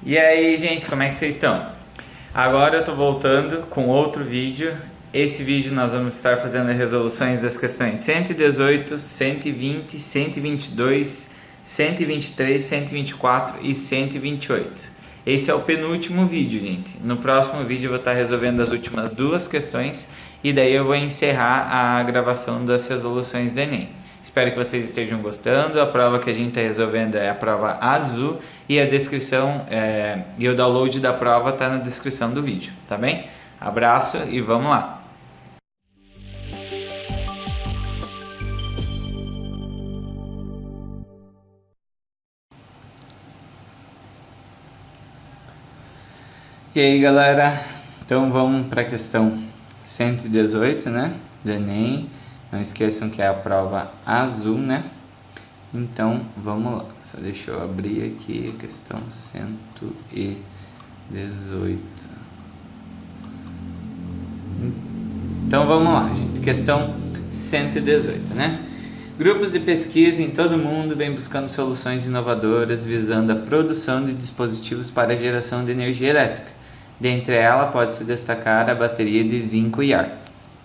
E aí, gente, como é que vocês estão? Agora eu tô voltando com outro vídeo. Esse vídeo nós vamos estar fazendo as resoluções das questões 118, 120, 122, 123, 124 e 128. Esse é o penúltimo vídeo, gente. No próximo vídeo eu vou estar resolvendo as últimas duas questões e daí eu vou encerrar a gravação das resoluções do Enem. Espero que vocês estejam gostando. A prova que a gente está resolvendo é a prova azul e a descrição e o download da prova está na descrição do vídeo, tá bem? Abraço e vamos lá! E aí, galera? Então vamos para a questão 118, né, do Enem. Não esqueçam que é a prova azul, né? Então vamos lá. Só deixa eu abrir aqui a questão 118. Então vamos lá, gente. Questão 118, né? Grupos de pesquisa em todo o mundo vêm buscando soluções inovadoras visando a produção de dispositivos para a geração de energia elétrica. Dentre elas pode-se destacar a bateria de zinco e ar.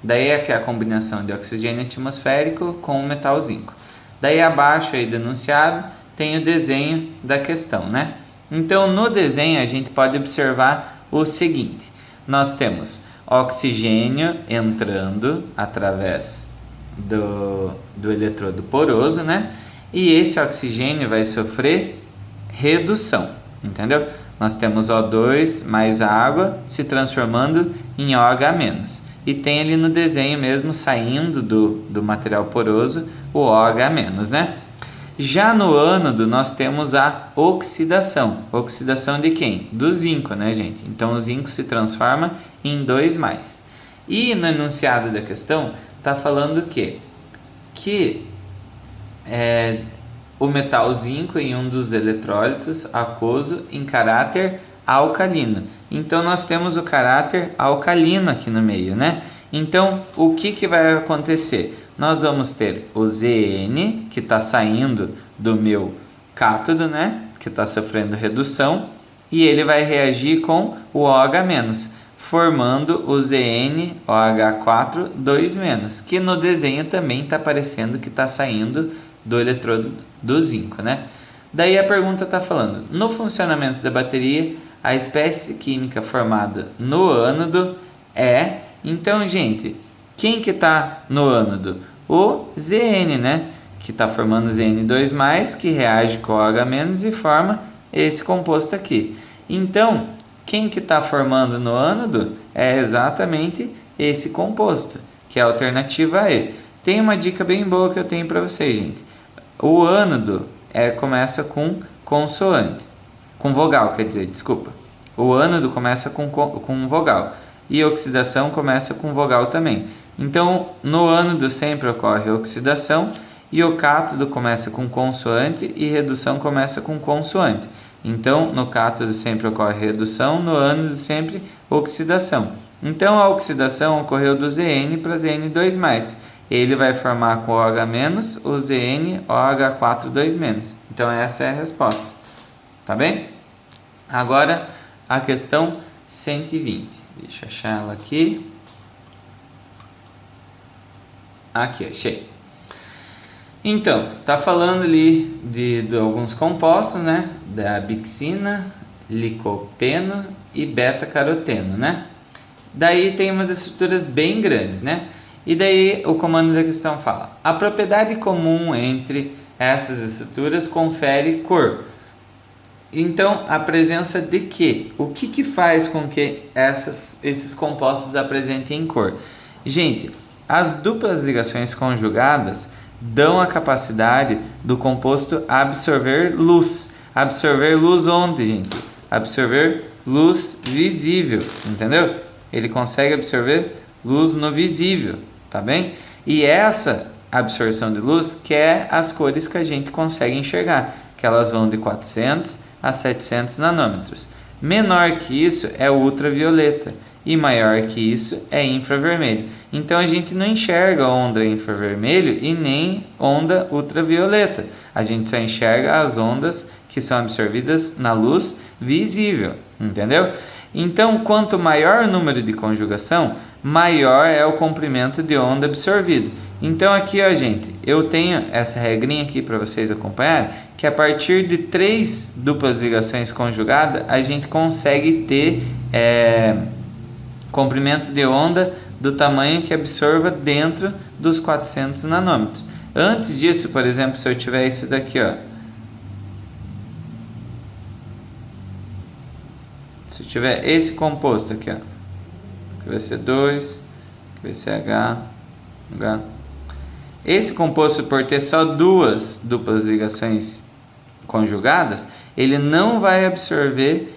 Daí é que é a combinação de oxigênio atmosférico com o metal zinco. Daí abaixo aí denunciado tem o desenho da questão, né? Então no desenho a gente pode observar o seguinte: nós temos oxigênio entrando através do eletrodo poroso, né? E esse oxigênio vai sofrer redução, entendeu? Nós temos O2 mais água se transformando em OH-. E tem ali no desenho mesmo, saindo do material poroso, o OH-, né? Já no ânodo, nós temos a oxidação. Oxidação de quem? Do zinco, né, gente? Então, o zinco se transforma em 2+. E no enunciado da questão, está falando o quê? Que o metal zinco em um dos eletrólitos aquoso em caráter alcalino. Então nós temos o caráter alcalino aqui no meio, né? Então o que vai acontecer? Nós vamos ter o Zn, que está saindo do meu cátodo, né? Que está sofrendo redução, e ele vai reagir com o OH-, formando o ZnOH4 2-, que no desenho também está aparecendo que está saindo do eletrodo do zinco, né? Daí a pergunta está falando, no funcionamento da bateria, a espécie química formada no ânodo é... Então, gente, quem que está no ânodo? O Zn, né? Que está formando Zn2+, que reage com OH- e forma esse composto aqui. Então, quem que está formando no ânodo é exatamente esse composto, que é a alternativa E. Tem uma dica bem boa que eu tenho para vocês, gente. O ânodo começa com consoante, com vogal, quer dizer, desculpa. O ânodo começa com vogal e oxidação começa com vogal também. Então, no ânodo sempre ocorre oxidação e o cátodo começa com consoante e redução começa com consoante. Então, no cátodo sempre ocorre redução, no ânodo sempre oxidação. Então, a oxidação ocorreu do Zn para Zn2+. Ele vai formar com OH- o ZnOH4 2-. Então, essa é a resposta. Tá bem? Agora, a questão 120. Deixa eu achar ela aqui. Aqui, achei. Então, tá falando ali de alguns compostos, né? Da bixina, licopeno e beta-caroteno, né? Daí tem umas estruturas bem grandes, né? E daí o comando da questão fala: a propriedade comum entre essas estruturas confere cor. Então, a presença de quê? O que faz com que esses compostos apresentem cor? Gente, as duplas ligações conjugadas dão a capacidade do composto absorver luz. Absorver luz onde, gente? Absorver luz visível, entendeu? Ele consegue absorver luz no visível, tá bem? E essa absorção de luz que é as cores que a gente consegue enxergar, que elas vão de 400 a 700 nanômetros. Menor que isso é o ultravioleta. e maior que isso é infravermelho. Então a gente não enxerga onda infravermelho e nem onda ultravioleta. A gente só enxerga as ondas que são absorvidas na luz visível, entendeu? Então, quanto maior o número de conjugação, maior é o comprimento de onda absorvido. Então aqui, ó, gente, eu tenho essa regrinha aqui para vocês acompanharem, que a partir de 3 duplas ligações conjugadas, a gente consegue ter comprimento de onda do tamanho que absorva dentro dos 400 nanômetros. Antes disso, por exemplo, se eu tiver isso daqui, ó, se eu tiver esse composto aqui, ó, que vai ser 2, que vai ser H. Esse composto, por ter só 2 duplas ligações conjugadas, ele não vai absorver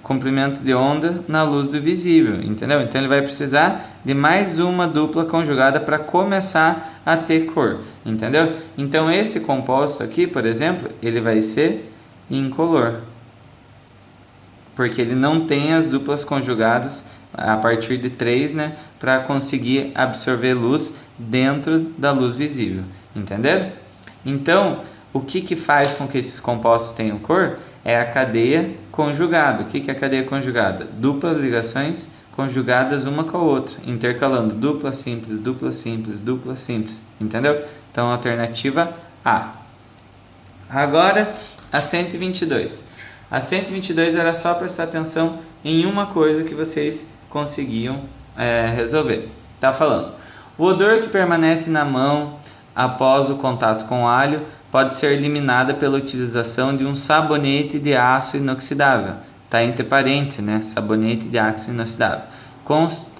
comprimento de onda na luz do visível, entendeu? Então ele vai precisar de mais uma dupla conjugada para começar a ter cor, entendeu? Então esse composto aqui, por exemplo, ele vai ser incolor, porque ele não tem as duplas conjugadas a partir de 3, né, para conseguir absorver luz dentro da luz visível, entenderam? Então, o que faz com que esses compostos tenham cor é a cadeia conjugada. O que é a cadeia conjugada? Duplas ligações conjugadas uma com a outra, intercalando dupla simples, dupla simples, dupla simples, entendeu? Então, alternativa A. Agora, a 122. A 122 era só prestar atenção em uma coisa que vocês conseguiam resolver. Tá falando, o odor que permanece na mão após o contato com o alho pode ser eliminada pela utilização de um sabonete de aço inoxidável. Tá entre parênteses, né? Sabonete de aço inoxidável,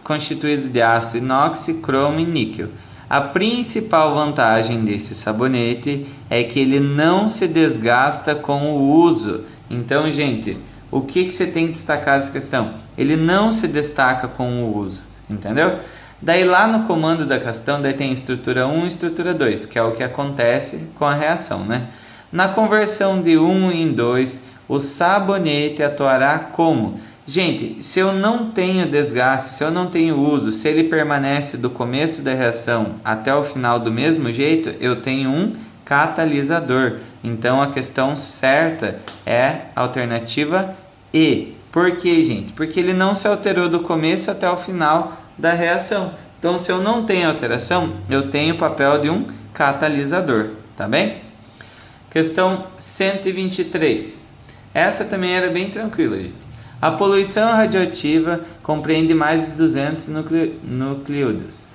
constituído de aço inox, cromo e níquel. A principal vantagem desse sabonete é que ele não se desgasta com o uso. Então, gente, o que você tem que destacar dessa questão? Ele não se destaca com o uso, entendeu? Daí lá no comando da questão, daí tem estrutura 1 e estrutura 2, que é o que acontece com a reação, né? Na conversão de 1 em 2, o sabonete atuará como? Gente, se eu não tenho desgaste, se eu não tenho uso, se ele permanece do começo da reação até o final do mesmo jeito, eu tenho um catalisador. Então a questão certa é a alternativa E. Por quê, gente? Porque ele não se alterou do começo até o final da reação. Então, se eu não tenho alteração, eu tenho o papel de um catalisador, tá bem? Questão 123. Essa também era bem tranquila, gente. A poluição radioativa compreende mais de 200 nucleóides,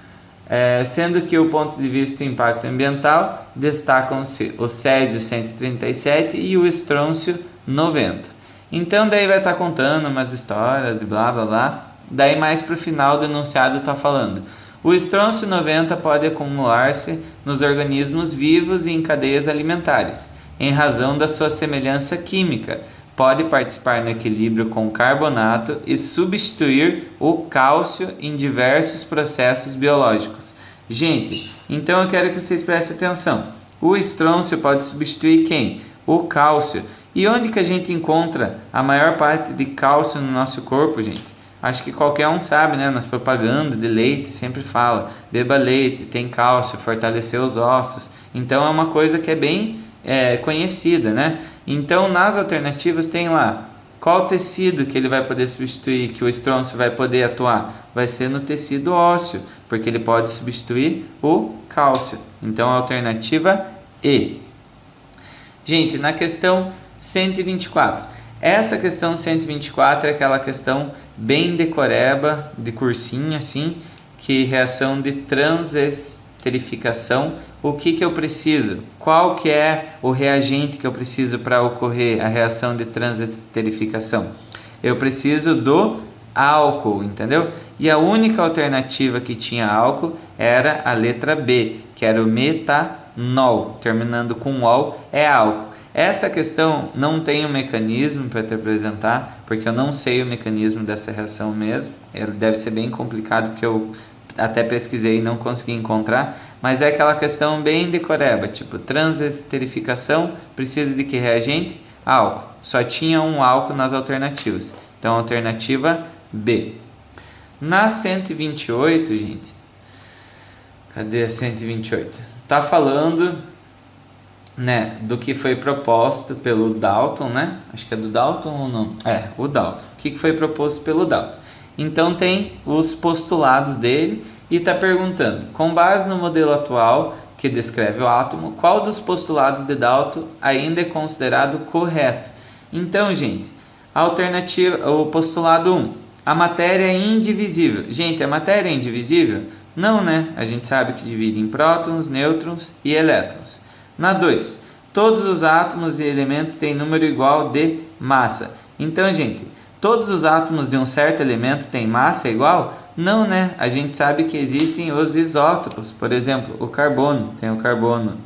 sendo que o ponto de vista do impacto ambiental destacam-se o césio 137 e o estrôncio 90. Então daí vai estar contando umas histórias e blá blá blá. Daí mais para o final do enunciado está falando: o estrôncio 90 pode acumular-se nos organismos vivos e em cadeias alimentares, em razão da sua semelhança química. Pode participar no equilíbrio com o carbonato e substituir o cálcio em diversos processos biológicos. Gente, então eu quero que vocês prestem atenção. O estrôncio pode substituir quem? O cálcio. E onde que a gente encontra a maior parte de cálcio no nosso corpo, gente? Acho que qualquer um sabe, né? Nas propagandas de leite sempre fala: beba leite, tem cálcio, fortalecer os ossos. Então é uma coisa que é bem conhecida, né? Então nas alternativas tem lá qual tecido que ele vai poder substituir, que o estrôncio vai poder atuar. Vai ser no tecido ósseo, porque ele pode substituir o cálcio. Então a alternativa E. Gente, na questão 124. Essa questão 124 é aquela questão bem decoreba, de cursinho assim, que reação de transesterificação. O que eu preciso? Qual que é o reagente que eu preciso para ocorrer a reação de transesterificação? Eu preciso do álcool, entendeu? E a única alternativa que tinha álcool era a letra B, que era o metanol, terminando com ol, é álcool. Essa questão não tem um mecanismo para te apresentar, porque eu não sei o mecanismo dessa reação mesmo. Ele deve ser bem complicado, porque eu até pesquisei e não consegui encontrar. Mas é aquela questão bem decoreba, tipo transesterificação, precisa de que reagente? Álcool. Só tinha um álcool nas alternativas. Então, alternativa B. Na 128, gente, cadê a 128? Tá falando, né, do que foi proposto pelo Dalton, né? Acho que é do Dalton ou não? É, o Dalton. O que foi proposto pelo Dalton? Então tem os postulados dele e está perguntando, com base no modelo atual que descreve o átomo, qual dos postulados de Dalton ainda é considerado correto? Então, gente, a alternativa, o postulado 1, a matéria é indivisível. Gente, a matéria é indivisível? Não, né? A gente sabe que divide em prótons, nêutrons e elétrons. Na 2, todos os átomos e elementos têm número igual de massa. Então, gente, todos os átomos de um certo elemento têm massa igual? Não, né? A gente sabe que existem os isótopos. Por exemplo, o carbono. Tem o carbono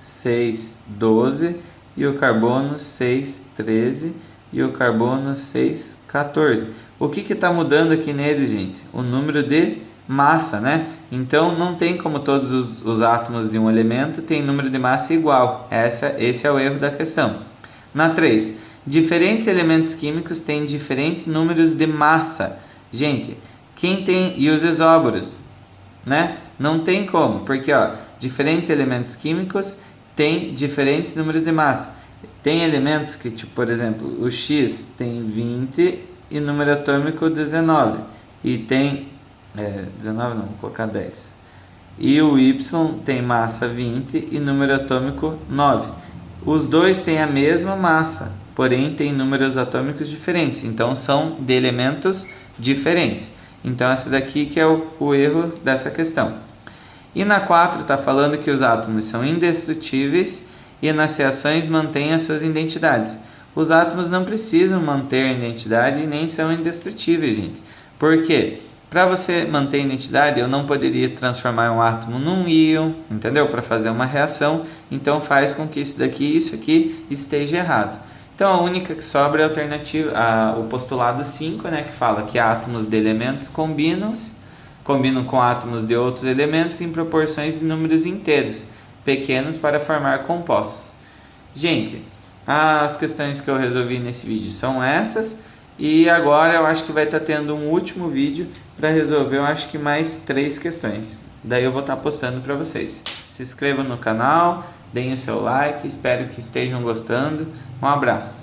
6,12 e o carbono 6,13 e o carbono 6,14. O que está mudando aqui nele, gente? O número de massa, né? Então não tem como todos os átomos de um elemento têm número de massa igual. Esse é o erro da questão. Na 3, diferentes elementos químicos têm diferentes números de massa. Gente, quem tem... E os isóbaros, né? Não tem como, porque ó, diferentes elementos químicos têm diferentes números de massa. Tem elementos que, tipo, por exemplo, o X tem 20 e número atômico 19. E tem... 19 não, vou colocar 10. E o Y tem massa 20 e número atômico 9. Os dois têm a mesma massa, porém têm números atômicos diferentes. Então são de elementos diferentes. Então esse daqui que é o erro dessa questão. E na 4 está falando que os átomos são indestrutíveis e nas reações mantêm as suas identidades. Os átomos não precisam manter a identidade e nem são indestrutíveis, gente. Por quê? Para você manter a identidade, eu não poderia transformar um átomo num íon, entendeu? Para fazer uma reação, então faz com que isso daqui e isso aqui esteja errado. Então a única que sobra é a alternativa, o postulado 5, né, que fala que átomos de elementos combinam com átomos de outros elementos em proporções de números inteiros, pequenos para formar compostos. Gente, as questões que eu resolvi nesse vídeo são essas. E agora eu acho que vai estar tendo um último vídeo para resolver, eu acho que mais 3 questões. Daí eu vou estar postando para vocês. Se inscrevam no canal, deem o seu like, espero que estejam gostando. Um abraço.